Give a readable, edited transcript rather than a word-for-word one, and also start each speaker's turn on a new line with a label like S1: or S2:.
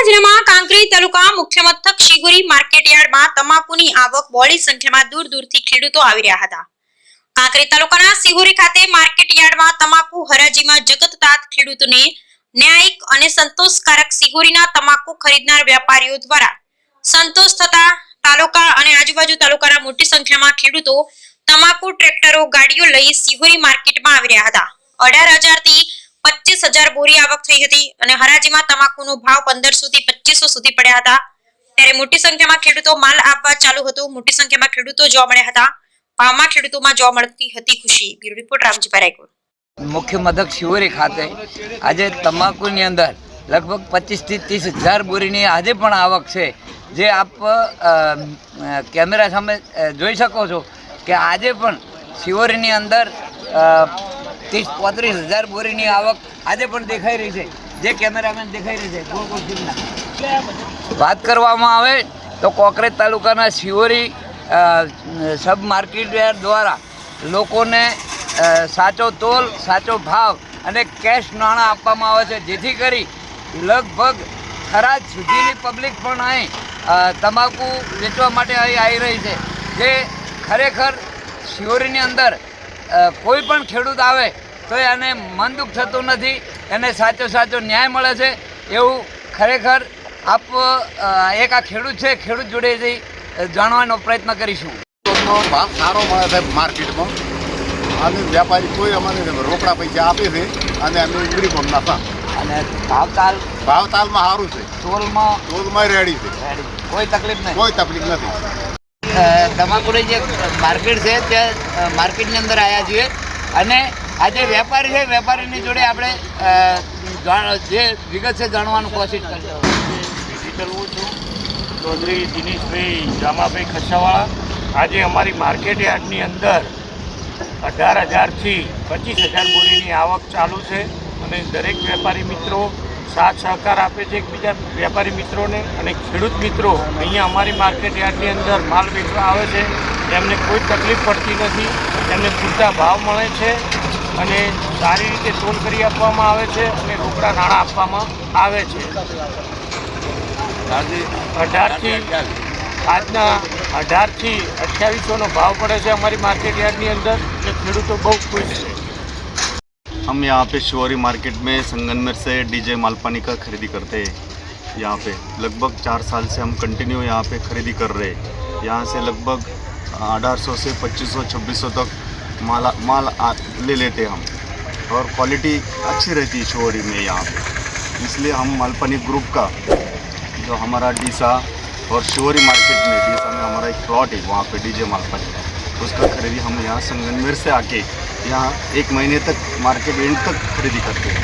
S1: નર્મદા જિલ્લામાં કાંકરેજ તાલુકા મુખ્ય મથક શિગુરી માર્કેટયાર્ડમાં તમાકુની આવક બહોળી સંખ્યામાં દૂર દૂરથી ખેડૂતો આવી રહ્યા હતા। કાંકરેજ તાલુકાના શિગુરી ખાતે માર્કેટયાર્ડમાં તમાકુ હરાજીમાં જગતતાત ખેડૂતોને ન્યાયિક અને સંતોષકારક શિગુરીના તમાકુ ખરીદનાર વેપારીઓ દ્વારા સંતોષ થતા તાલુકા અને આજુબાજુ તાલુકાના મોટી સંખ્યામાં ખેડૂતો તમાકુ ટ્રેક્ટરો ગાડીઓ લઈ શિગુરી માર્કેટમાં આવી રહ્યા હતા। 18,000 થી 25,000 બોરી આવક થઈ હતી અને હરાજીમાં તમાકુનો ભાવ 1,500 થી 2,500 સુધી પડ્યા હતા। ત્યારે મોટી સંખ્યામાં ખેડૂતો માલ આપવા ચાલુ હતો। મોટી સંખ્યામાં ખેડૂતો જોવા મળ્યા હતા। ભાવમાં ખેડૂતોમાં જોવા મળતી હતી ખુશી। Bureau report Ramjibhai Raigor.
S2: મુખ્ય મથક શિવરી ખાતે આજે તમાકુની અંદર લગભગ 25,000 થી 30,000 બોરીની આજે પણ આવક છે, જે આપ કેમેરા સામે જોઈ શકો છો કે આજે પણ શિવરીની અંદર 30-35,000 બોરીની આવક આજે પણ દેખાઈ રહી છે, જે કેમેરામેન દેખાઈ રહી છે। ગોળ ગોળ ફીરના વાત કરવામાં આવે તો કાંકરેજ તાલુકાના શિવરી સબ માર્કેટયાર્ડ દ્વારા લોકોને સાચો તોલ, સાચો ભાવ અને કેશ નાણાં આપવામાં આવે છે, જેથી કરી લગભગ થરાદ સુધીની પબ્લિક પણ અહીં તમાકુ વેચવા માટે અહીં આવી રહી છે, જે ખરેખર શિવરીની અંદર કોઈ પણ ખેડૂત આવે તો એને મન દુઃખ થતું નથી, એને સાચો ન્યાય મળે છે। એવું ખરેખર આપ એક આ ખેડૂત છે, ખેડૂત જોડે જઈ જાણવાનો પ્રયત્ન કરીશું।
S3: ભાવ સારો મળે છે માર્કેટમાં, અને વેપારી કોઈ અમારે રોકડા પૈસા આપે છે અને અમે ઉગડી પણ નાખા,
S2: અને ભાવતાલમાં
S3: સારું છે, ટોલમાં રેડી છે,
S2: કોઈ તકલીફ નહીં,
S3: કોઈ તકલીફ નથી।
S2: તમાકુની જે માર્કેટ છે ત્યાં માર્કેટની અંદર આવ્યા છીએ અને આ જે વેપારી છે, વેપારીની જોડે આપણે જે વિગત છે જાણવાનું કોશિશ કરીશું।
S4: ડિજિટલ છું ચૌધરી દિનેશભાઈ જામાભાઈ ખસાવાળા। આજે અમારી માર્કેટ યાર્ડની અંદર 18,000 થી 25,000 બોરીની આવક ચાલુ છે અને દરેક વેપારી મિત્રો સાથ સહકાર આપે છે એકબીજા વેપારી મિત્રોને, અને ખેડૂત મિત્રો અહીંયા અમારી માર્કેટ યાર્ડની અંદર માલ વેચવા આવે છે, એમને કોઈ તકલીફ પડતી નથી, એમને પૂરતા ભાવ મળે છે અને સારી રીતે તોલ કરી આપવામાં આવે છે અને રોકડા નાણાં આપવામાં આવે છે। આજના 18 થી 2800નો ભાવ પડે છે અમારી માर्केट यार्ड ની અંદર, એટલે ખેડૂતો બહુ ખુશ છે।
S5: हम यहाँ पे शिवरी मार्केट में संगमनेर से डीजे मालपानी का खरीदी करते हैं। यहाँ पे लगभग 4 साल से हम कंटिन्यू यहाँ पे खरीदी कर रहे हैं। यहाँ से लगभग 1800 से 2500-2600 तक माल ले लेते हम, और क्वालिटी अच्छी रहती है शिवरी में यहाँ पे, इसलिए हम मालपानी ग्रुप का जो हमारा डीसा और शिवरी मार्केट में डीसा में हमारा एक प्लॉट है, वहाँ पे डीजे मालपानी का, उसका खरीदी हम यहाँ संगमनेर से आके यहाँ 1 महीने तक मार्केट एंड तक खरीदी करते हैं।